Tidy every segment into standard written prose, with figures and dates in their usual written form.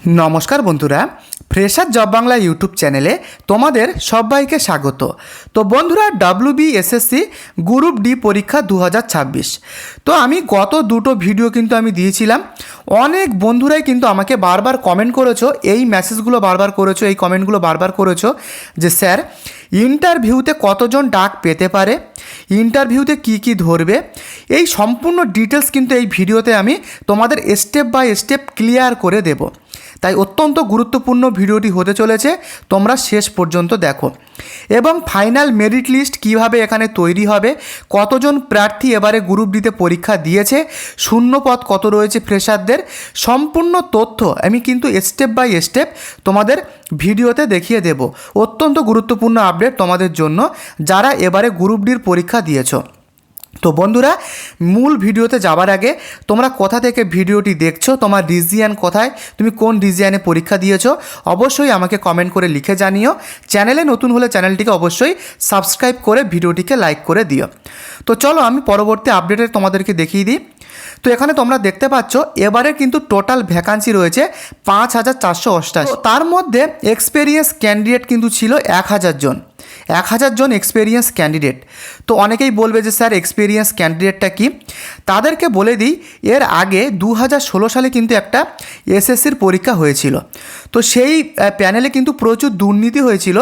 নমস্কার বন্ধুরা, fresher job Bangla YouTube চ্যানেলে তোমাদের সবাইকে স্বাগত। তো বন্ধুরা, WBSSC গ্রুপ ডি পরীক্ষা 2026। তো আমি গত দুটো ভিডিও কিন্তু আমি দিয়েছিলাম। অনেক বন্ধুরাই কিন্তু আমাকে বারবার কমেন্ট করেছো, এই মেসেজগুলো বারবার করেছো, এই কমেন্টগুলো বারবার করেছো যে স্যার ইন্টারভিউতে কতজন ডাক পেতে পারে, ইন্টারভিউতে কি কি ধরবে, এই সম্পূর্ণ ডিটেলস কিন্তু এই ভিডিওতে আমি তোমাদের স্টেপ বাই স্টেপ ক্লিয়ার করে দেব। তাই অত্যন্ত গুরুত্বপূর্ণ ভিডিওটি হতে চলেছে, তোমরা শেষ পর্যন্ত দেখো। এবং ফাইনাল মেরিট লিস্ট কিভাবে এখানে তৈরি হবে, কতজন প্রার্থী এবারে গ্রুপ ডিতে পরীক্ষা দিয়েছে, শূন্যপদ কত রয়েছে ফ্রেশারদের, সম্পূর্ণ তথ্য আমি কিন্তু স্টেপ বাই স্টেপ তোমাদের ভিডিওতে দেখিয়ে দেব। অত্যন্ত গুরুত্বপূর্ণ আপডেট তোমাদের জন্য যারা এবারে গ্রুপ ডির পরীক্ষা দিয়েছো। তো বন্ধুরা, মূল ভিডিওতে যাওয়ার আগে তোমরা কোথা থেকে ভিডিওটি দেখছো, তোমার রিজিয়ান কোথায়, তুমি কোন রিজিয়ানে পরীক্ষা দিয়েছো, অবশ্যই আমাকে কমেন্ট করে লিখে জানিও। চ্যানেলে নতুন হলে চ্যানেলটিকে অবশ্যই সাবস্ক্রাইব করে ভিডিওটিকে লাইক করে দিও। তো চলো আমি পরবর্তী আপডেটে তোমাদেরকে দেখিয়ে দিই। তো এখানে তোমরা দেখতে পাচ্ছ এবারে কিন্তু টোটাল ভ্যাকান্সি রয়েছে 5488। তার মধ্যে এক্সপেরিয়েন্স ক্যান্ডিডেট কিন্তু ছিল 1000 জন, 1000 জন এক্সপেরিয়েন্স ক্যান্ডিডেট। তো অনেকেই বলবে যে স্যার এক্সপেরিয়েন্স ক্যান্ডিডেটটা কি, তাদেরকে বলে দিই এর আগে 2016 সালে কিন্তু একটা এসএসসির পরীক্ষা হয়েছিল। তো সেই প্যানেলে কিন্তু প্রচুর দুর্নীতি হয়েছিল,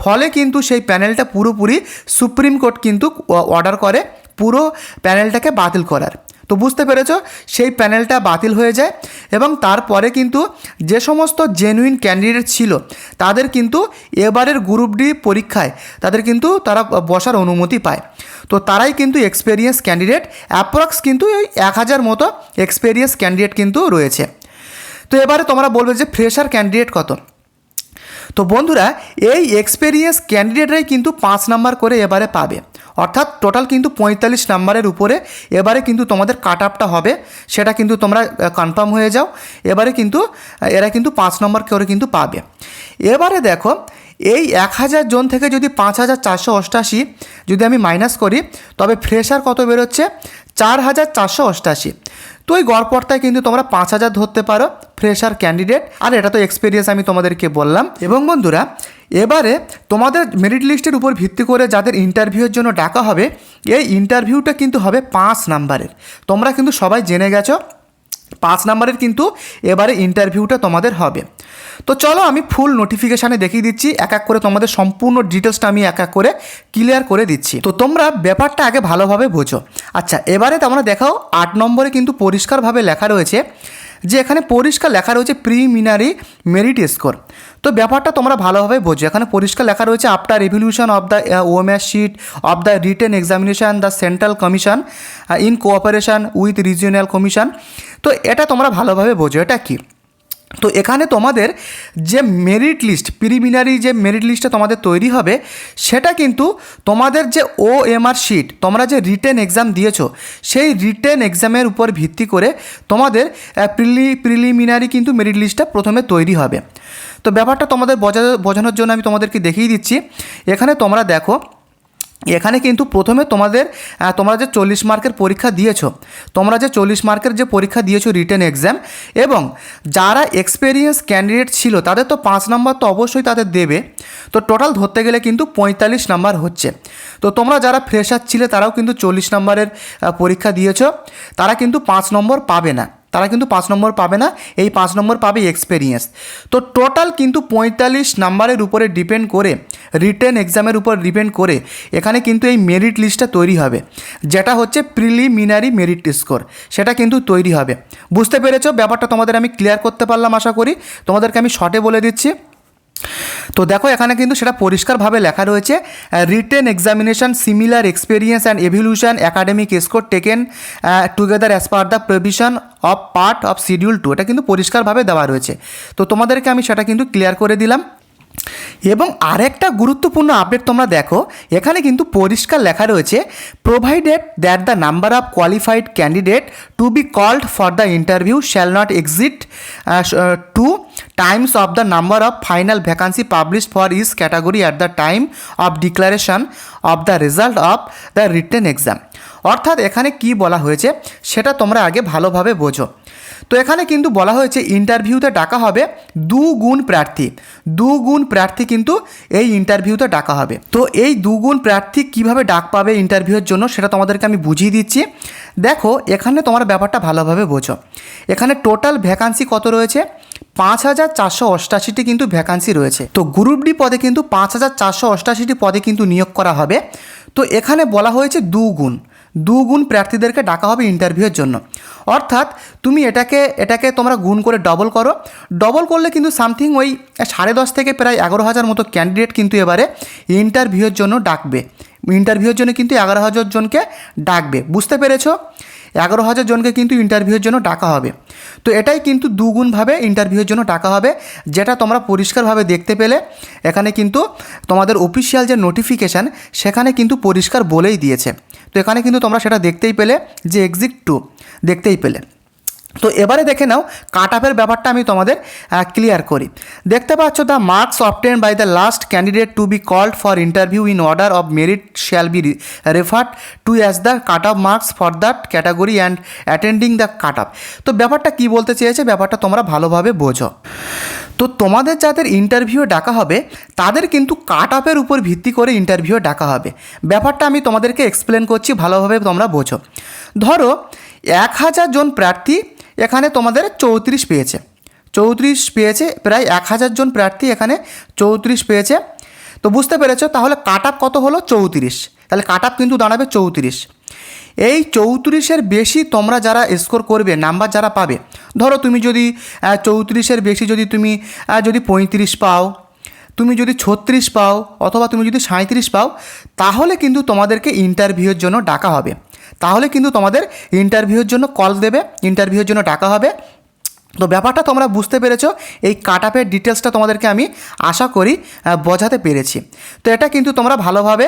ফলে কিন্তু সেই প্যানেলটা পুরোপুরি সুপ্রিম কোর্ট কিন্তু অর্ডার করে পুরো প্যানেলটাকে বাতিল করার। তো বুঝতে পেরেছো, সেই প্যানেলটা বাতিল হয়ে যায় এবং তারপরে কিন্তু যে সমস্ত জেনুইন ক্যান্ডিডেট ছিল তাদের কিন্তু এবারের গ্রুপ ডি পরীক্ষায় তারা বসার অনুমতি পায়। তো তারাই কিন্তু এক্সপেরিয়েন্স ক্যান্ডিডেট, অ্যাপ্রক্স কিন্তু ওই 1000 মতো এক্সপেরিয়েন্স ক্যান্ডিডেট কিন্তু রয়েছে। তো এবারে তোমরা বলবে যে ফ্রেশার ক্যান্ডিডেট কত। তো বন্ধুরা, এই এক্সপেরিয়েন্স ক্যান্ডিডেটরাই কিন্তু 5 নাম্বার করে এবারে পাবে, অর্থাৎ টোটাল কিন্তু 45 নাম্বারের উপরে এবারে কিন্তু তোমাদের কাট আপটা হবে, সেটা কিন্তু তোমরা কনফার্ম হয়ে যাও। এবারে কিন্তু এরা কিন্তু 5 নম্বর করে কিন্তু পাবে। এবারে দেখো, এই 1000 জন থেকে যদি 5488 যদি আমি মাইনাস করি, তবে ফ্রেশার কত বেরোচ্ছে 4488। তো এই গড়পড়তায় কিন্তু তোমরা 5000 ধরতে পারো ফ্রেশার ক্যান্ডিডেট, আর এটা তো এক্সপিরিয়েন্স আমি তোমাদেরকে বললাম। এবং বন্ধুরা, এবারে তোমাদের মেরিট লিস্টের উপর ভিত্তি করে যাদের ইন্টারভিউর জন্য ডাকা হবে, এই ইন্টারভিউটা কিন্তু হবে 5 নাম্বারের। তোমরা কিন্তু সবাই জেনে গেছো 5 নাম্বারের কিন্তু এবারে ইন্টারভিউটা তোমাদের হবে। তো চলো আমি ফুল নোটিফিকেশানে দেখিয়ে দিচ্ছি, এক এক করে তোমাদের সম্পূর্ণ ডিটেলসটা আমি এক এক করে ক্লিয়ার করে দিচ্ছি। তো তোমরা ব্যাপারটা আগে ভালোভাবে বোঝো। আচ্ছা, এবারে তোমরা দেখাও 8 নম্বরে কিন্তু পরিষ্কারভাবে লেখা রয়েছে যে এখানে পরিষ্কার লেখা রয়েছে প্রিলিমিনারি মেরিট স্কোর। তো ব্যাপারটা তোমরা ভালোভাবে বোঝো, এখানে পরিষ্কার লেখা রয়েছে after revolution of the OMS sheet of the written examination the central commission in cooperation with regional commission. তো এটা তোমরা ভালোভাবে বোঝো এটা কি। তো এখানে তোমাদের যে মেরিট লিস্ট, প্রিলিমিনারি যে মেরিট লিস্টটা তোমাদের তৈরি হবে, সেটা কিন্তু তোমাদের যে ওএমআর শিট, তোমরা যে রিটেন এক্সাম দিয়েছো, সেই রিটেন এক্সামের উপর ভিত্তি করে তোমাদের প্রিলিমিনারি কিন্তু মেরিট লিস্টটা প্রথমে তৈরি হবে। তো ব্যাপারটা তোমাদের বোঝানোর জন্য আমি তোমাদেরকে দেখিয়ে দিচ্ছি। এখানে তোমরা দেখো, এখানে কিন্তু প্রথমে তোমরা যে 40 মার্কের পরীক্ষা দিয়েছো, তোমরা যে 40 মার্কের যে পরীক্ষা দিয়েছো রিটেন এক্সাম, এবং যারা এক্সপেরিয়েন্স ক্যান্ডিডেট ছিল তাদের তো 5 নাম্বার তো অবশ্যই তাদের দেবে। তো টোটাল ধরতে গেলে কিন্তু 45 নাম্বার হচ্ছে। তো তোমরা যারা ফ্রেশার ছিলে তারাও কিন্তু 40 নাম্বারের পরীক্ষা দিয়েছো, তারা কিন্তু 5 নম্বর পাবে না, এই 5 নম্বর পাবে এক্সপেরিয়েন্স। তো টোটাল কিন্তু 45 নাম্বারের উপরে ডিপেন্ড করে, রিটেন এক্সামের উপর ডিপেন্ড করে এখানে কিন্তু এই মেরিট লিস্টটা তৈরি হবে, যেটা হচ্ছে প্রিলিমিনারি মেরিট স্কোর, সেটা কিন্তু তৈরি হবে। বুঝতে পেরেছো ব্যাপারটা? তোমাদের আমি ক্লিয়ার করতে পারলাম আশা করি। তোমাদেরকে আমি শর্টে বলে দিচ্ছি। তো দেখো, এখানে কিন্তু সেটা পরিষ্কারভাবে লেখা রয়েছে written examination similar experience and evolution academic score taken together as per the provision of part of schedule 2। এটা কিন্তু পরিষ্কারভাবে দেওয়া রয়েছে। তো তোমাদেরকে আমি সেটা কিন্তু ক্লিয়ার করে দিলাম। এবং আরেকটা গুরুত্বপূর্ণ আপডেট তোমরা দেখো, এখানে কিন্তু পরিষ্কার লেখা রয়েছে provided that the number of qualified candidate to be called for the interview shall not exceed 2 times of the number of final vacancy published for each category at the time of declaration of the result of the written exam। অর্থাৎ এখানে কি বলা হয়েছে সেটা তোমরা আগে ভালোভাবে বোঝো। তো এখানে কিন্তু বলা হয়েছে ইন্টারভিউতে ডাকা হবে দুগুণ প্রার্থী কিন্তু এই ইন্টারভিউতে ডাকা হবে। তো এই দুগুণ প্রার্থী কিভাবে ডাক পাবে ইন্টারভিউর জন্য সেটা তোমাদেরকে আমি বুঝিয়ে দিচ্ছি। দেখো এখানে তোমার ব্যাপারটা ভালোভাবে বোঝো। এখানে টোটাল ভ্যাকান্সি কত রয়েছে? 5488টি কিন্তু ভ্যাকান্সি রয়েছে। তো গ্রুপ ডি পদে কিন্তু 5488টি পদে কিন্তু নিয়োগ করা হবে। তো এখানে বলা হয়েছে দুগুণ প্রার্থীদেরকে ডাকা হবে ইন্টারভিউয়ের জন্য। অর্থাৎ তুমি এটাকে তোমরা গুণ করে ডবল করলে কিন্তু সামথিং ওই 10.5 থেকে প্রায় 11,000 মতো ক্যান্ডিডেট কিন্তু এবারে ইন্টারভিউয়ের জন্য ডাকবে। ইন্টারভিউয়ের জন্য কিন্তু 11,000 জনকে ডাকবে। বুঝতে পেরেছো? 11,000 জনকে কিন্তু ইন্টারভিউয়ের জন্য ডাকা হবে। তো এটাই কিন্তু দুগুণভাবে ইন্টারভিউয়ের জন্য ডাকা হবে, যেটা তোমরা পরিষ্কারভাবে দেখতে পেলে। এখানে কিন্তু তোমাদের অফিসিয়াল যে নোটিফিকেশান সেখানে কিন্তু পরিষ্কার বলেই দিয়েছে। তো এখানে কিন্তু তোমরা সেটা দেখতেই পেলে যে এক্সিট 2 দেখতেই পেলে। তো এবারে দেখে নাও কাট অফের ব্যাপারটা আমি তোমাদের ক্লিয়ার করি। দেখতে পাচ্ছ, the marks obtain by the last candidate to be called for interview in order of merit shall be referred to as the cut off marks for that category and attending the cut off. তো ব্যাপারটা কী বলতে চেয়েছে, ব্যাপারটা তোমরা ভালোভাবে বোঝো। তো তোমাদের যাদের ইন্টারভিউ ডাকা হবে তাদের কিন্তু কাট অফের উপর ভিত্তি করে ইন্টারভিউ ডাকা হবে। ব্যাপারটা আমি তোমাদেরকে এক্সপ্লেন করছি, ভালোভাবে তোমরা বোঝো। ধরো 1000 জন প্রার্থী এখানে তোমাদের 34 পেয়েছে, প্রায় 1000 জন প্রার্থী এখানে 34 পেয়েছে। তো বুঝতে পেরেছো? তাহলে কাট অফ কত হলো? 34। তাহলে কাট অফ কিন্তু দাঁড়াবে 34। এই 34-এর বেশি তোমরা যারা স্কোর করবে, নাম্বার যারা পাবে, ধরো তুমি যদি 34-এর বেশি যদি 35 পাও, তুমি যদি 36 পাও, অথবা তুমি যদি 37 পাও, তাহলে কিন্তু তোমাদেরকে ইন্টারভিউয়ের জন্য ডাকা হবে। তাহলে কিন্তু তোমাদের ইন্টারভিউয়ের জন্য কল দেবে, ইন্টারভিউয়ের জন্য ডাকা হবে। তো ব্যাপারটা তোমরা বুঝতে পেরেছো। এই কাট অফের ডিটেলসটা তোমাদেরকে আমি আশা করি বোঝাতে পেরেছি। তো এটা কিন্তু তোমরা ভালোভাবে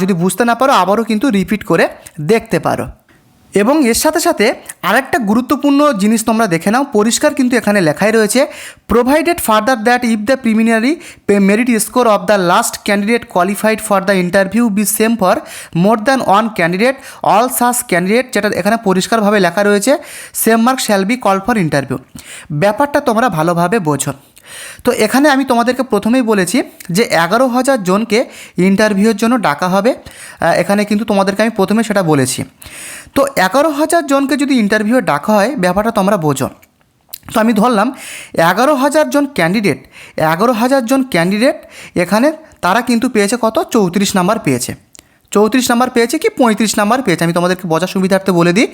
যদি বুঝতে না পারো আবারও কিন্তু রিপিট করে দেখতে পারো। এবং এর সাথে সাথে আরেকটা গুরুত্বপূর্ণ জিনিস তোমরা দেখে নাও, পরিষ্কার কিন্তু এখানে লেখাই রয়েছে, provided further that if the preliminary merit score of the last candidate qualified for the interview be same for more than one candidate all such candidate, যেটা এখানে পরিষ্কারভাবে লেখা রয়েছে, same mark shall be call for interview. ব্যাপারটা তোমরা ভালোভাবে বোঝো। তো এখানে আমি তোমাদেরকে প্রথমেই বলেছি যে 11,000 জনকে ইন্টারভিউয়ের জন্য ডাকা হবে। এখানে কিন্তু তোমাদেরকে আমি প্রথমে সেটা বলেছি। তো 11,000 জনকে যদি ইন্টারভিউয়ে ডাকা হয়, ব্যাপারটা তোমরা বোঝো। তো আমি ধরলাম 11,000 জন ক্যান্ডিডেট এখানে তারা কিন্তু পেয়েছে কত? 34 নাম্বার পেয়েছে। 34 নাম্বার পেয়েছে কি 35 নাম্বার পেয়েছে, আমি তোমাদেরকে বোঝার সুবিধার্থে বলে দিই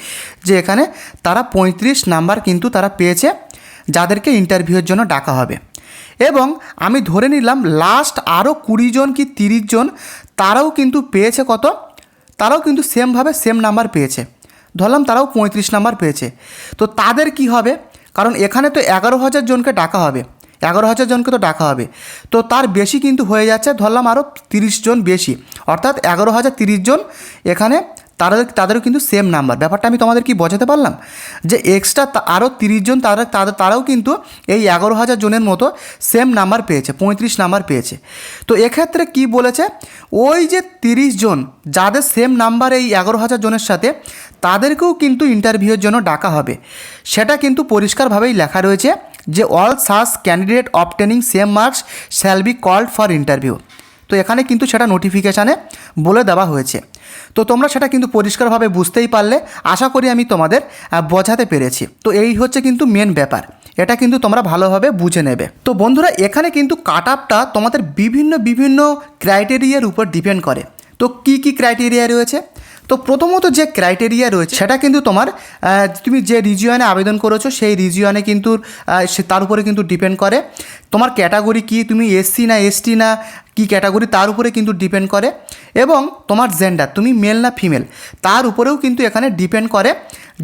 যে এখানে তারা 35 নাম্বার কিন্তু তারা পেয়েছে, যাদেরকে ইন্টারভিউয়ের জন্য ডাকা হবে। এবং আমি ধরে নিলাম লাস্ট আরও 20 জন কি 30 জন তারাও কিন্তু পেয়েছে কত? তারাও কিন্তু সেম নাম্বার পেয়েছে। ধরলাম তারাও 35 নাম্বার পেয়েছে। তো তাদের কি হবে? কারণ এখানে তো 11,000 জনকে ডাকা হবে, 11,000 জনকে তো ডাকা হবে, তো তার বেশি কিন্তু হয়ে যাচ্ছে। ধরলাম আরও 30 জন বেশি, অর্থাৎ 11,030 জন এখানে তাদেরও কিন্তু সেম নাম্বার। ব্যাপারটা আমি তোমাদের কি বোঝাতে পারলাম যে এক্সট্রা আরও 30 জন তারাও কিন্তু এই 11,000 জনের মতো সেম নাম্বার পেয়েছে, 35 নাম্বার পেয়েছে। তো এক্ষেত্রে কি বলেছে, ওই যে 30 জন যাদের সেম নাম্বার এই 11,000 জনের সাথে, তাদেরকেও কিন্তু ইন্টারভিউয়ের জন্য ডাকা হবে। সেটা কিন্তু পরিষ্কারভাবেই লেখা রয়েছে যে all such candidate obtaining same marks shall be called for interview. তো এখানে কিন্তু সেটা নোটিফিকেশানে বলে দেওয়া হয়েছে। তো তোমরা সেটা কিন্তু পরিষ্কারভাবে বুঝতেই পারলে, আশা করি আমি তোমাদের বোঝাতে পেরেছি। তো এই হচ্ছে কিন্তু মেন ব্যাপার, এটা কিন্তু তোমরা ভালোভাবে বুঝে নেবে। তো বন্ধুরা, এখানে কিন্তু কাট অফটা তোমাদের বিভিন্ন ক্রাইটেরিয়ার উপর ডিপেন্ড করে। তো কি ক্রাইটেরিয়া রয়েছে? তো প্রথমত যে ক্রাইটেরিয়া রয়েছে সেটা কিন্তু তোমার তুমি যে রিজিয়নে আবেদন করেছো সেই রিজিয়নে কিন্তু তার উপরে কিন্তু ডিপেন্ড করে। তোমার ক্যাটাগরি কি, তুমি এসসি না এসটি না কি ক্যাটাগরি, তার উপরে কিন্তু ডিপেন্ড করে। এবং তোমার জেন্ডার, তুমি মেল না ফিমেল, তার উপরেও কিন্তু এখানে ডিপেন্ড করে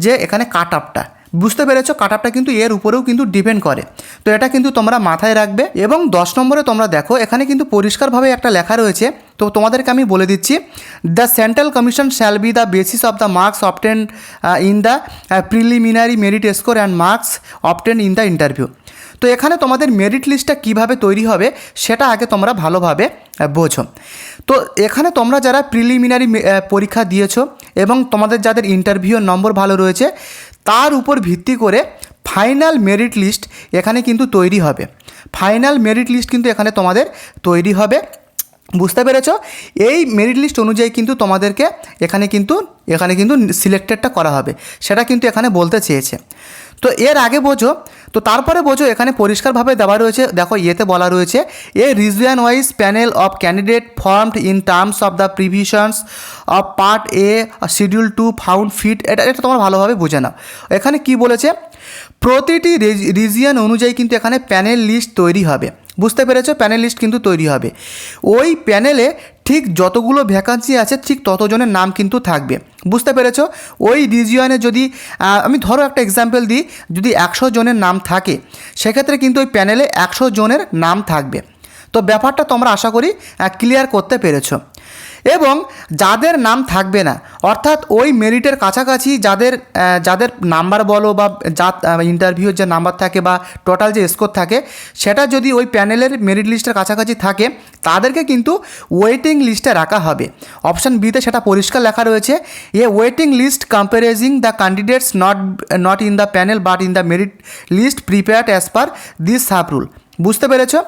যে এখানে কাট অফটা। বুঝতে পেরেছো? কাট অফটা কিন্তু এর উপরেও কিন্তু ডিপেন্ড করে। তো এটা কিন্তু তোমরা মাথায় রাখবে। এবং 10 নম্বরে তোমরা দেখো, এখানে কিন্তু পরিষ্কারভাবে একটা লেখা রয়েছে। তো তোমাদেরকে আমি বলে দিচ্ছি, the central commission shall be the basis of the marks obtain in the preliminary merit score and marks obtain in the interview. তো এখানে তোমাদের মেরিট লিস্টটা কীভাবে তৈরি হবে সেটা আগে তোমরা ভালোভাবে বোঝো। তো এখানে তোমরা যারা প্রিলিমিনারি পরীক্ষা দিয়েছো এবং তোমাদের যাদের ইন্টারভিউর নম্বর ভালো রয়েছে, তার উপর ভিত্তি করে ফাইনাল মেরিট লিস্ট এখানে কিন্তু তৈরি হবে। ফাইনাল মেরিট লিস্ট কিন্তু এখানে তোমাদের তৈরি হবে। বুঝতে পেরেছ? এই মেরিট লিস্ট অনুযায়ী কিন্তু তোমাদেরকে এখানে কিন্তু সিলেক্টেডটা করা হবে, সেটা কিন্তু এখানে বলতে চেয়েছে। তো এর আগে বোঝো, তো তারপরে বোঝো এখানে পরিষ্কারভাবে দেওয়া রয়েছে, দেখো ইয়েতে বলা রয়েছে a region wise panel of candidate formed in terms of the provisions of part A schedule 2 found fit. এটা তোমরা ভালোভাবে বুঝে নাও। এখানে কি বলেছে, প্রতিটি রিজিয়ন অনুযায়ী কিন্তু এখানে প্যানেল লিস্ট তৈরি হবে। বুঝতে পেরেছো? প্যানেল লিস্ট কিন্তু তৈরি হবে। ওই প্যানেলে ঠিক যতগুলো ভ্যাকান্সি আছে ঠিক ততজনের নাম কিন্তু থাকবে। বুঝতে পেরেছো? ওই রিজিয়নে যদি আমি ধরো একটা এক্সাম্পল দিই, যদি 100 জনের নাম থাকে সেক্ষেত্রে কিন্তু ওই প্যানেলে 100 জনের নাম থাকবে। তো ব্যাপারটা তোমরা আশা করি ক্লিয়ার করতে পেরেছো। এবং যাদের নাম থাকবে না, অর্থাৎ ওই মেরিটের কাছাকাছি যাদের নাম্বার বলো বা যা ইন্টারভিউর যে নাম্বার থাকে বা টোটাল যে স্কোর থাকে সেটা যদি ওই প্যানেলের মেরিট লিস্টের কাছাকাছি থাকে তাদেরকে কিন্তু ওয়েটিং লিস্টে রাখা হবে। অপশান বিতে সেটা পরিষ্কার লেখা রয়েছে, a waiting list comprising the candidates not in the panel but in the merit list prepared as per this sub rule. বুঝতে পেরেছো?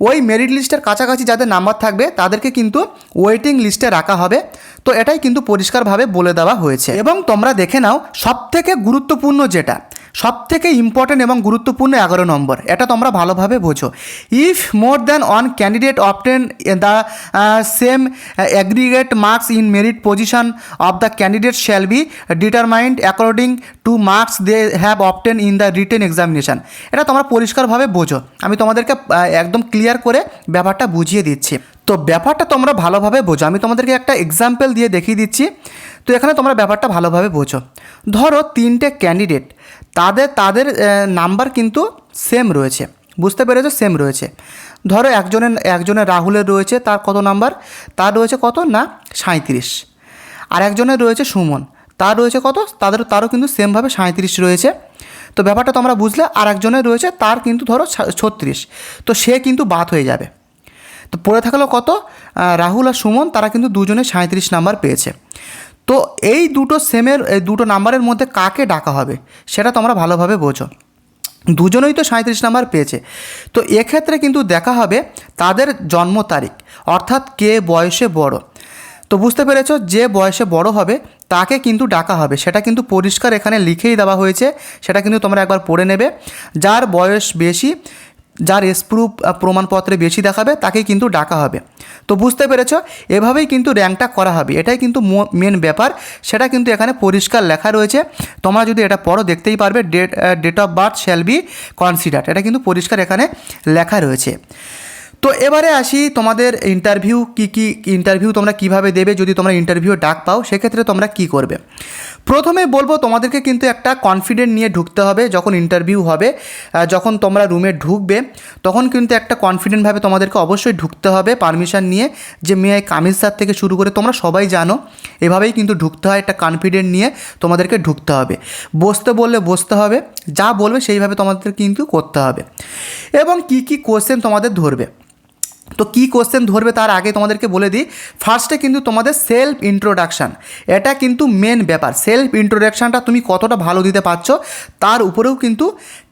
ওই মেরিট লিস্টের কাছাকাছি যাদের নাম্বার থাকবে তাদেরকে কিন্তু ওয়েটিং লিস্টে রাখা হবে। তো এটাই কিন্তু পরিষ্কারভাবে বলে দেওয়া হয়েছে। এবং তোমরা দেখে নাও সবথেকে গুরুত্বপূর্ণ যেটা, সবথেকে ইম্পর্টেন্ট এবং গুরুত্বপূর্ণ 11 নম্বর, এটা তোমরা ভালোভাবে বোঝো। If more than one candidate obtain the same aggregate marks in merit position of the candidate shall be determined according to marks they have obtain in the written examination. এটা তোমরা পরিষ্কারভাবে বোঝো। আমি তোমাদেরকে একদম ক্লিয়ার করে ব্যাপারটা বুঝিয়ে দিচ্ছি। তো ব্যাপারটা তোমরা ভালোভাবে বোঝো। আমি তোমাদেরকে একটা এক্সাম্পল দিয়ে দেখিয়ে দিচ্ছি। তো এখানে তোমরা ব্যাপারটা ভালোভাবে বোঝো। ধরো 3টে ক্যান্ডিডেট, তাদের নাম্বার কিন্তু সেম রয়েছে। বুঝতে পেরেছো? সেম রয়েছে। ধরো একজনের রাহুলের রয়েছে, তার কত নাম্বার, তার রয়েছে কত না 37। আর একজনের রয়েছে সুমন, তার রয়েছে কত, তারও কিন্তু সেমভাবে 37 রয়েছে। তো ব্যাপারটা তোমরা বুঝলে। আর একজনের রয়েছে তার কিন্তু ধরো 36, তো সে কিন্তু বাদ হয়ে যাবে। তো পড়ে থাকলো কত, রাহুল আর সুমন, তারা কিন্তু দুজনে 37 নাম্বার পেয়েছে। তো এই দুটো নাম্বারের মধ্যে কাকে ডাকা হবে সেটা তোমরা ভালোভাবে বোঝো। দুজনেই তো 37 নাম্বার পেয়েছে। তো এক্ষেত্রে কিন্তু দেখা হবে তাদের জন্ম তারিখ, অর্থাৎ কে বয়সে বড়। তো বুঝতে পেরেছো? যে বয়সে বড় হবে তাকে কিন্তু ডাকা হবে। সেটা কিন্তু পরিষ্কার এখানে লিখেই দেওয়া হয়েছে, সেটা কিন্তু তোমরা একবার পড়ে নেবে। যার বয়স বেশি, যার প্রুফ প্রমাণপত্রে বেশি দেখাবে তাকেই কিন্তু ডাকা হবে। তো বুঝতে পেরেছো? এভাবেই কিন্তু র্যাঙ্কটা করা হবে। এটাই কিন্তু মেন ব্যাপার, সেটা কিন্তু এখানে পরিষ্কার লেখা রয়েছে। তোমরা যদি এটা পড়ো দেখতেই পারবে, date of birth shall be considered, এটা কিন্তু পরিষ্কার এখানে লেখা রয়েছে। তো এবারে আসি তোমাদের ইন্টারভিউ, কি ইন্টারভিউ তোমরা কিভাবে দেবে যদি তোমরা ইন্টারভিউ ডাক পাও, সেক্ষেত্রে তোমরা কি করবে। প্রথমে বলবো তোমাদেরকে কিন্তু একটা কনফিডেন্ট নিয়ে ঢুকতে হবে। যখন ইন্টারভিউ হবে, যখন তোমরা রুমে ঢুকবে তখন কিন্তু একটা কনফিডেন্টভাবে তোমাদেরকে অবশ্যই ঢুকতে হবে, পারমিশন নিয়ে, যে মে আই কামিজ স্যার থেকে শুরু করে তোমরা সবাই জানো এভাবেই কিন্তু ঢুকতে হয়। একটা কনফিডেন্ট নিয়ে তোমাদেরকে ঢুকতে হবে। বসতে বললে বসতে হবে, যা বলবে সেইভাবে তোমাদের কিন্তু করতে হবে। এবং কি কোশ্চেন তোমাদের ধরবে, তো কী কোশ্চেন ধরবে তার আগে তোমাদেরকে বলে দিই, ফার্স্টে কিন্তু তোমাদের সেলফ ইন্ট্রোডাকশান, এটা কিন্তু মেন ব্যাপার। সেলফ ইন্ট্রোডাকশানটা তুমি কতটা ভালো দিতে পারছো তার উপরেও কিন্তু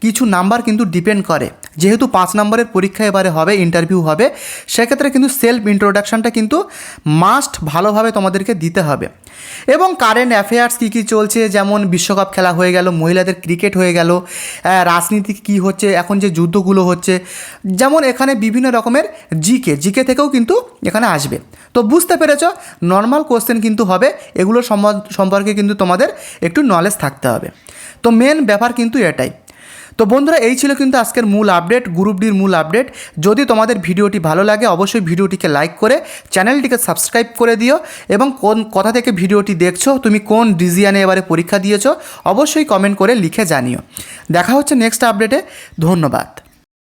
কিছু নাম্বার কিন্তু ডিপেন্ড করে। যেহেতু 5 নম্বরের পরীক্ষা এবারে হবে, ইন্টারভিউ হবে, সেক্ষেত্রে কিন্তু সেলফ ইন্ট্রোডাকশানটা কিন্তু মাস্ট ভালোভাবে তোমাদেরকে দিতে হবে। এবং কারেন্ট অ্যাফেয়ার্স কী চলছে, যেমন বিশ্বকাপ খেলা হয়ে গেল, মহিলাদের ক্রিকেট হয়ে গেল, রাজনীতি কী হচ্ছে, এখন যে যুদ্ধগুলো হচ্ছে, যেমন এখানে বিভিন্ন রকমের জিকে থেকেও কিন্তু এখানে আসবে। তো বুঝতে পেরেছ, নর্মাল কোশ্চেন কিন্তু হবে, এগুলোর সম্পর্কে কিন্তু তোমাদের একটু নলেজ থাকতে হবে। তো মেন ব্যাপার কিন্তু এটাই। তো বন্ধুরা, এই ছিল কিন্তু আজকের মূল আপডেট, গ্রুপ ডির মূল আপডেট। যদি তোমাদের ভিডিওটি ভালো লাগে অবশ্যই ভিডিওটিকে লাইক করে চ্যানেলটিকে সাবস্ক্রাইব করে দিও। এবং কোন কথা থেকে ভিডিওটি দেখছো, তুমি কোন রিজিয়নে এবারে পরীক্ষা দিয়েছো অবশ্যই কমেন্ট করে লিখে জানিও। দেখা হচ্ছে নেক্সট আপডেটে। ধন্যবাদ।